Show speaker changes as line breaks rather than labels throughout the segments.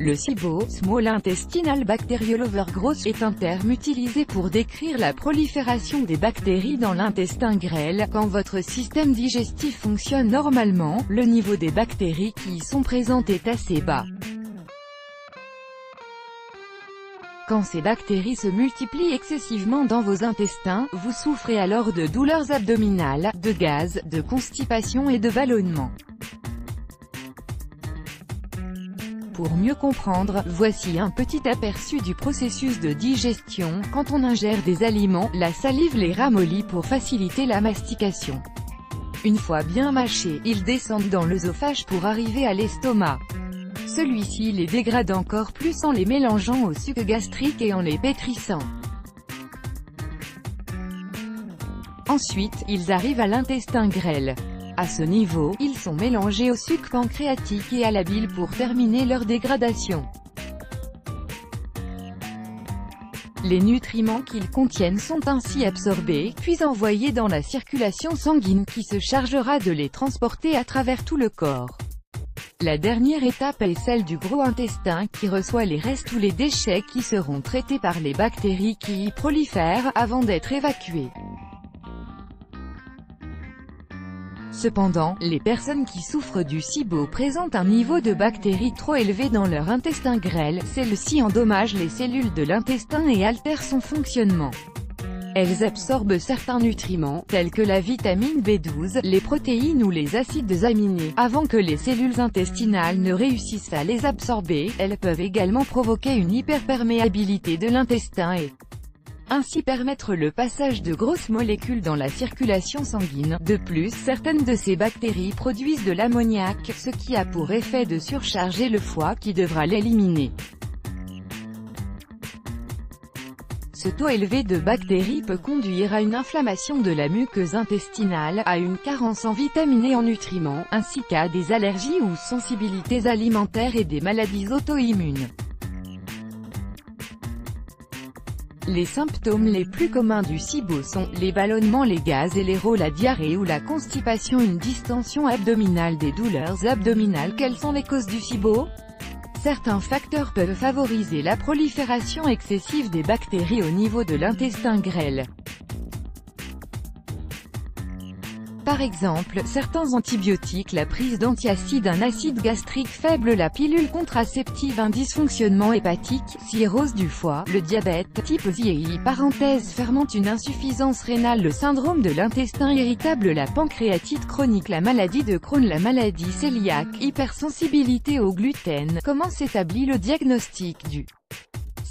Le SIBO, Small Intestinal Bacterial Overgrowth, est un terme utilisé pour décrire la prolifération des bactéries dans l'intestin grêle. Quand votre système digestif fonctionne normalement, le niveau des bactéries qui y sont présentes est assez bas. Quand ces bactéries se multiplient excessivement dans vos intestins, vous souffrez alors de douleurs abdominales, de gaz, de constipation et de ballonnement. Pour mieux comprendre, voici un petit aperçu du processus de digestion. Quand on ingère des aliments, la salive les ramollit pour faciliter la mastication. Une fois bien mâchés, ils descendent dans l'œsophage pour arriver à l'estomac. Celui-ci les dégrade encore plus en les mélangeant au suc gastrique et en les pétrissant. Ensuite, ils arrivent à l'intestin grêle. À ce niveau, ils sont mélangés au suc pancréatique et à la bile pour terminer leur dégradation. Les nutriments qu'ils contiennent sont ainsi absorbés, puis envoyés dans la circulation sanguine qui se chargera de les transporter à travers tout le corps. La dernière étape est celle du gros intestin qui reçoit les restes ou les déchets qui seront traités par les bactéries qui y prolifèrent, avant d'être évacués. Cependant, les personnes qui souffrent du SIBO présentent un niveau de bactéries trop élevé dans leur intestin grêle. Celles-ci endommagent les cellules de l'intestin et altèrent son fonctionnement. Elles absorbent certains nutriments, tels que la vitamine B12, les protéines ou les acides aminés, avant que les cellules intestinales ne réussissent à les absorber. Elles peuvent également provoquer une hyperperméabilité de l'intestin et ainsi permettre le passage de grosses molécules dans la circulation sanguine. De plus, certaines de ces bactéries produisent de l'ammoniac, ce qui a pour effet de surcharger le foie qui devra l'éliminer. Ce taux élevé de bactéries peut conduire à une inflammation de la muqueuse intestinale, à une carence en vitamines et en nutriments, ainsi qu'à des allergies ou sensibilités alimentaires et des maladies auto-immunes. Les symptômes les plus communs du SIBO sont les ballonnements, les gaz et les rôles, la diarrhée ou la constipation, une distension abdominale, des douleurs abdominales. Quelles sont les causes du SIBO? Certains facteurs peuvent favoriser la prolifération excessive des bactéries au niveau de l'intestin grêle. Par exemple, certains antibiotiques, la prise d'antiacides, un acide gastrique faible, la pilule contraceptive, un dysfonctionnement hépatique, cirrhose du foie, le diabète type II, fermente, une insuffisance rénale, le syndrome de l'intestin irritable, la pancréatite chronique, la maladie de Crohn, la maladie cœliaque, hypersensibilité au gluten. Comment s'établit le diagnostic du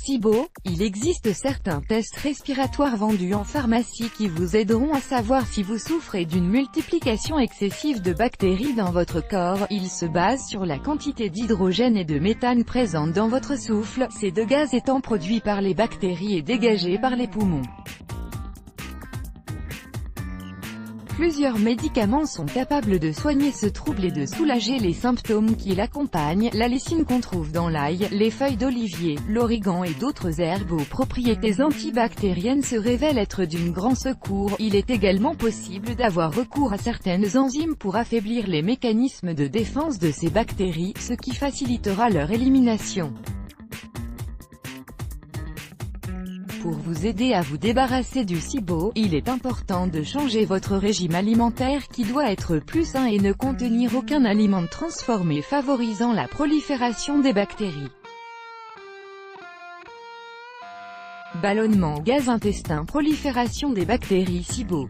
SIBO? Il existe certains tests respiratoires vendus en pharmacie qui vous aideront à savoir si vous souffrez d'une multiplication excessive de bactéries dans votre corps. Ils se basent sur la quantité d'hydrogène et de méthane présente dans votre souffle, ces deux gaz étant produits par les bactéries et dégagés par les poumons. Plusieurs médicaments sont capables de soigner ce trouble et de soulager les symptômes qui l'accompagnent. La lysine qu'on trouve dans l'ail, les feuilles d'olivier, l'origan et d'autres herbes aux propriétés antibactériennes se révèlent être d'une grand secours. Il est également possible d'avoir recours à certaines enzymes pour affaiblir les mécanismes de défense de ces bactéries, ce qui facilitera leur élimination. Pour vous aider à vous débarrasser du SIBO, il est important de changer votre régime alimentaire qui doit être plus sain et ne contenir aucun aliment transformé favorisant la prolifération des bactéries. Ballonnement, gaz intestin, prolifération des bactéries SIBO.